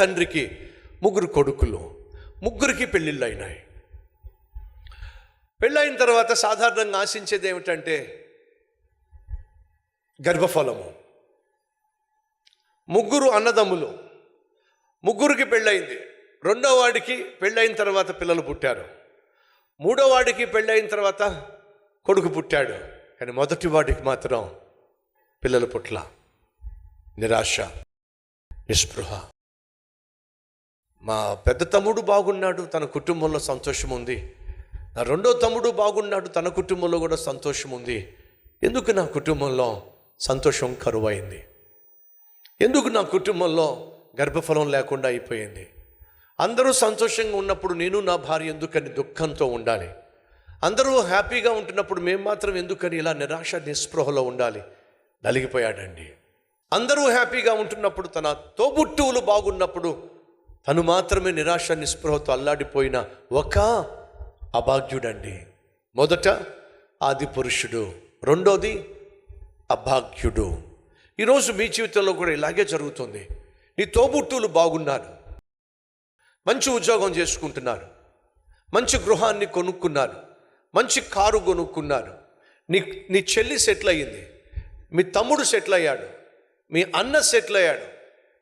తండ్రికి 3 కొడుకులు, 3కి పెళ్ళిళ్ళు అయినాయి. పెళ్ళైన తర్వాత సాధారణంగా ఆశించేది ఏమిటంటే గర్భఫలము. 3 అన్నదమ్ములు, 3కి పెళ్ళయింది. 2వ వాడికి పెళ్ళైన తర్వాత పిల్లలు పుట్టారు. 3వ వాడికి పెళ్ళైన తర్వాత కొడుకు పుట్టాడు. కానీ మొదటి వాడికి మాత్రం పిల్లలు పుట్ల. నిరాశ, నిస్పృహ. మా పెద్ద తమ్ముడు బాగున్నాడు, తన కుటుంబంలో సంతోషం ఉంది. నా 2వ తమ్ముడు బాగున్నాడు, తన కుటుంబంలో కూడా సంతోషం ఉంది. ఎందుకు నా కుటుంబంలో సంతోషం కరువైంది? ఎందుకు నా కుటుంబంలో గర్భఫలం లేకుండా అయిపోయింది? అందరూ సంతోషంగా ఉన్నప్పుడు నేను నా భార్య ఎందుకని దుఃఖంతో ఉండాలి? అందరూ హ్యాపీగా ఉంటున్నప్పుడు మేము మాత్రం ఎందుకని ఇలా నిరాశ నిస్పృహలో ఉండాలి? నలిగిపోయాడండి. అందరూ హ్యాపీగా ఉంటున్నప్పుడు, తన తోబుట్టువులు బాగున్నప్పుడు తను మాత్రమే నిరాశ నిస్పృహతో అల్లాడిపోయిన ఒక అభాగ్యుడండి. మొదట ఆది పురుషుడు, 2వది అభాగ్యుడు. ఈరోజు మీ జీవితంలో కూడా ఇలాగే జరుగుతుంది. నీ తోబుట్టువులు బాగున్నారు, మంచి ఉద్యోగం చేసుకుంటున్నారు, మంచి గృహాన్ని కొనుక్కున్నారు, మంచి కారు కొనుక్కున్నారు, నీ చెల్లి సెటిల్ అయ్యింది, మీ తమ్ముడు సెటిల్ అయ్యాడు, మీ అన్న సెటిల్ అయ్యాడు,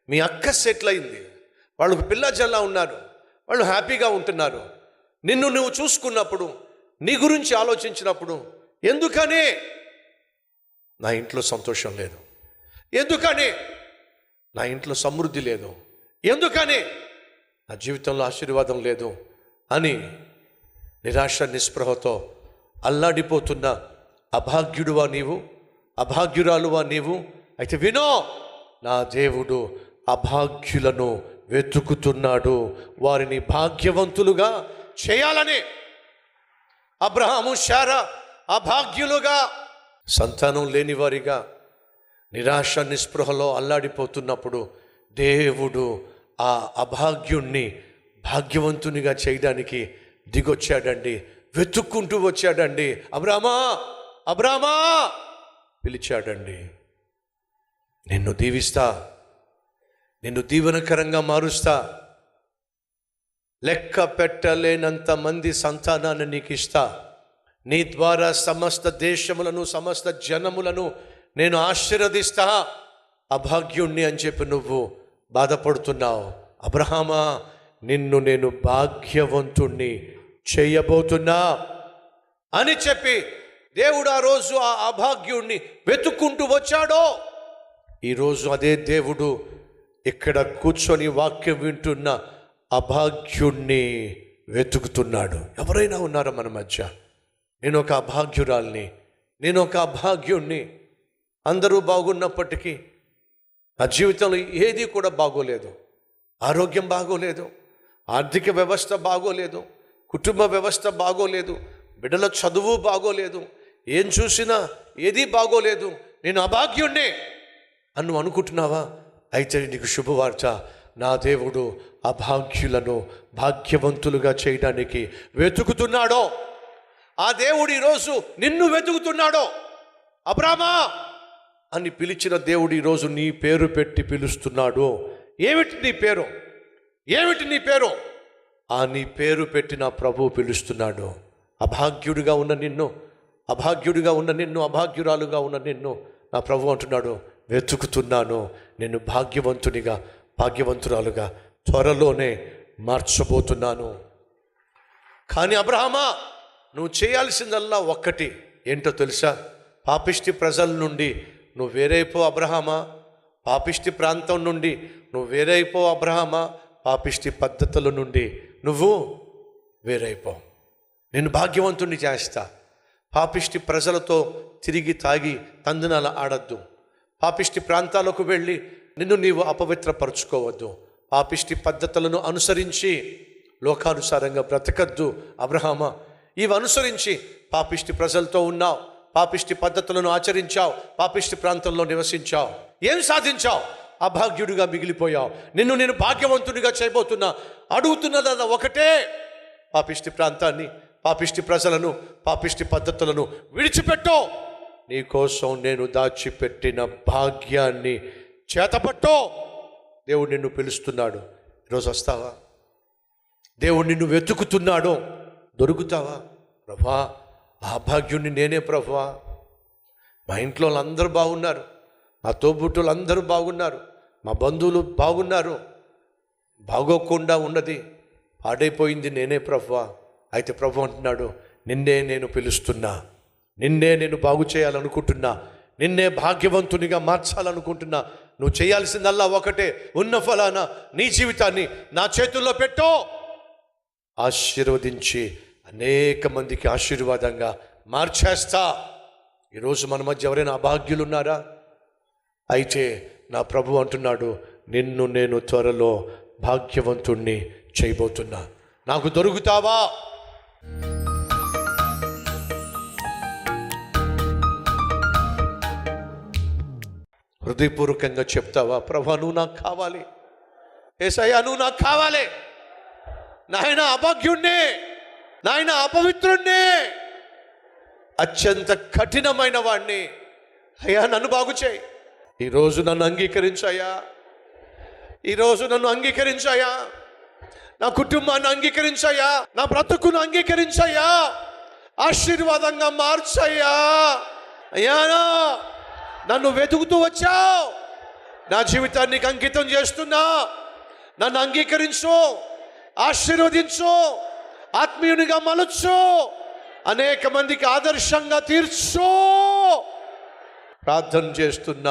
మీ అక్క సెటిల్ అయింది, వాళ్ళకు పిల్ల జల్లా ఉన్నారు, వాళ్ళు హ్యాపీగా ఉంటున్నారు. నిన్ను నువ్వు చూసుకున్నప్పుడు, నీ గురించి ఆలోచించినప్పుడు, ఎందుకనే నా ఇంట్లో సంతోషం లేదు, ఎందుకనే నా ఇంట్లో సమృద్ధి లేదు, ఎందుకనే నా జీవితంలో ఆశీర్వాదం లేదు అని నిరాశ నిస్పృహతో అల్లాడిపోతున్న అభాగ్యుడువా నీవు? అభాగ్యురాలువా నీవు? అయితే వినో, నా దేవుడు అభాగ్యులను వెతుకుతున్నాడు, వారిని భాగ్యవంతులుగా చేయాలని. అబ్రహాము, శారా అభాగ్యులుగా, సంతానం లేని వారిగా నిరాశ నిస్పృహలో అల్లాడిపోతున్నప్పుడు దేవుడు ఆ అభాగ్యుణ్ణి భాగ్యవంతునిగా చేయడానికి దిగొచ్చాడండి. వెతుక్కుంటూ వచ్చాడండి. అబ్రామా, అబ్రామా పిలిచాడండి. నిన్ను దీవిస్తా, నిన్ను దీవెనకరంగా మారుస్తా, లెక్క పెట్టలేనంత మంది సంతానాన్ని నీకు ఇస్తా, నీ ద్వారా సమస్త దేశములను సమస్త జనములను నేను ఆశీర్వదిస్తా, అభాగ్యుణ్ణి అని చెప్పి నువ్వు బాధపడుతున్నావు. అబ్రహామా, నిన్ను నేను భాగ్యవంతుణ్ణి చేయబోతున్నా అని చెప్పి దేవుడు ఆ రోజు ఆ అభాగ్యుణ్ణి వెతుక్కుంటూ వచ్చాడో, ఈరోజు అదే దేవుడు ఇక్కడ కూర్చొని వాక్యం వింటున్న అభాగ్యుణ్ణి వెతుకుతున్నాడు. ఎవరైనా ఉన్నారా మన మధ్య? నేను ఒక అభాగ్యురాల్ని, నేను ఒక అభాగ్యుణ్ణి. అందరూ బాగున్నప్పటికీ నా జీవితంలో ఏది కూడా బాగోలేదు. ఆరోగ్యం బాగోలేదు, ఆర్థిక వ్యవస్థ బాగోలేదు, కుటుంబ వ్యవస్థ బాగోలేదు, బిడ్డల చదువు బాగోలేదు, ఏం చూసినా ఏదీ బాగోలేదు, నేను అభాగ్యుణ్ణే అని నువ్వు అనుకుంటున్నావా? అయితే నీకు శుభవార్త, నా దేవుడు అభాగ్యులను భాగ్యవంతులుగా చేయడానికి వెతుకుతున్నాడో, ఆ దేవుడు ఈరోజు నిన్ను వెతుకుతున్నాడో. అబ్రామా అని పిలిచిన దేవుడు ఈరోజు నీ పేరు పెట్టి పిలుస్తున్నాడు. ఏమిటి నీ పేరు? ఏమిటి నీ పేరు? ఆ నీ పేరు పెట్టిన ప్రభువు పిలుస్తున్నాడు. అభాగ్యుడిగా ఉన్న నిన్ను, అభాగ్యుడిగా ఉన్న నిన్ను, అభాగ్యురాలుగా ఉన్న నిన్ను నా ప్రభు అంటున్నాడు, వెతుకుతున్నాను, నిన్ను భాగ్యవంతునిగా భాగ్యవంతురాలుగా త్వరలోనే మార్చబోతున్నాను. కానీ అబ్రహామా, నువ్వు చేయాల్సిందల్లా ఒక్కటి ఏంటో తెలుసా? పాపిష్టి ప్రజల నుండి నువ్వు వేరైపో అబ్రహామా, పాపిష్టి ప్రాంతం నుండి నువ్వు వేరైపో అబ్రహామా, పాపిష్టి పద్ధతుల నుండి నువ్వు వేరైపో, నేను భాగ్యవంతుణ్ణి చేస్తా. పాపిష్టి ప్రజలతో తిరిగి తాగి తందనాలు ఆడద్దు, పాపిష్టి ప్రాంతాలకు వెళ్ళి నిన్ను నీవు అపవిత్రపరుచుకోవద్దు, పాపిష్టి పద్ధతులను అనుసరించి లోకానుసారంగా బ్రతకద్దు. అబ్రహామా, ఇవి అనుసరించి పాపిష్టి ప్రజలతో ఉన్నావు, పాపిష్టి పద్ధతులను ఆచరించావు, పాపిష్టి ప్రాంతంలో నివసించావు, ఏం సాధించావు? అభాగ్యుడిగా మిగిలిపోయావు. నిన్ను నేను భాగ్యవంతుడిగా చేయబోతున్నా. అడుగుతున్నదన్న ఒకటే, పాపిష్టి ప్రాంతాన్ని, పాపిష్టి ప్రజలను, పాపిష్టి పద్ధతులను విడిచిపెట్టో. నీకోసం నేను దాచిపెట్టిన భాగ్యాన్ని చేతపట్టో. దేవుడు నిన్ను పిలుస్తున్నాడు. ఈరోజు వస్తావా? దేవుడు నిన్ను వెతుకుతున్నాడో, దొరుకుతావా? ప్రభా, ఆ భాగ్యుణ్ణి నేనే ప్రభా. మా ఇంట్లో వాళ్ళందరూ బాగున్నారు, మా తోబుట్టులు అందరూ బాగున్నారు, మా బంధువులు బాగున్నారు, బాగోకుండా ఉన్నది పాడైపోయింది నేనే ప్రభువా. అయితే ప్రభు అంటున్నాడు, నిన్నే నేను పిలుస్తున్నా, నిన్నే నేను బాగు చేయాలనుకుంటున్నా, నిన్నే భాగ్యవంతునిగా మార్చాలనుకుంటున్నా. నువ్వు చేయాల్సిందల్లా ఒకటే, ఉన్న ఫలానా నీ జీవితాన్ని నా చేతుల్లో పెట్టో, ఆశీర్వదించి అనేక మందికి ఆశీర్వాదంగా మార్చేస్తా. ఈరోజు మన మధ్య ఎవరైనా అభాగ్యులు ఉన్నారా? అయితే నా ప్రభు అంటున్నాడు, నిన్ను నేను త్వరలో భాగ్యవంతుణ్ణి చేయబోతున్నా, నాకు దొరుకుతావా? హృదయపూర్వకంగా చెప్తావా, ప్రభా నువ్వు నాకు కావాలి, యేసయ్యా నువ్వు నాకు కావాలి, నాయన అభాగ్యుణ్ణి, నాయన అపవిత్రుణ్ణి, అత్యంత కఠినమైన వాణ్ణి, అయ్యా నన్ను బాగు చేయి. ఈరోజు నన్ను అంగీకరించాయా, ఈరోజు నన్ను అంగీకరించాయా, నా కుటుంబాన్ని అంగీకరించాయా, నా బ్రతుకును అంగీకరించాయా, ఆశీర్వాదంగా మార్చాయా. అయ్యా నన్ను వెతుకుతూ వచ్చావు, నా జీవితాన్ని అంకితం చేస్తున్నా, నన్ను అంగీకరించు, ఆశీర్వదించు, ఆత్మీయునిగా మలచు, అనేక మందికి ఆదర్శంగా తీర్చు. ప్రార్థన చేస్తున్న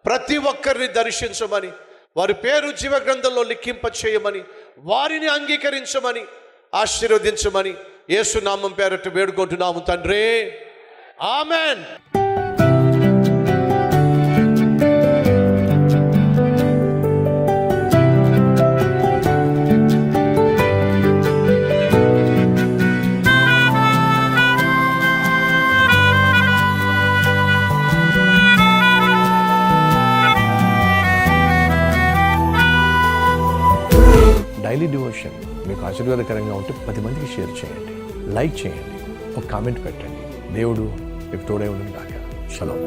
ప్రతి ఒక్కరిని దర్శించమని, వారి పేరు జీవ గ్రంథంలో లిఖింప చేయమని, వారిని అంగీకరించమని, ఆశీర్వదించమని యేసు నామం పేరట వేడుకుంటున్నాము తండ్రి, ఆమెన్. డైలీ డివోషన్ మీకు ఆశీర్వాదకరంగా ఉంటే 10 మందికి షేర్ చేయండి, లైక్ చేయండి, ఒక కామెంట్ పెట్టండి. దేవుడు మీకు తోడై ఉండను గాక. షలోమ్.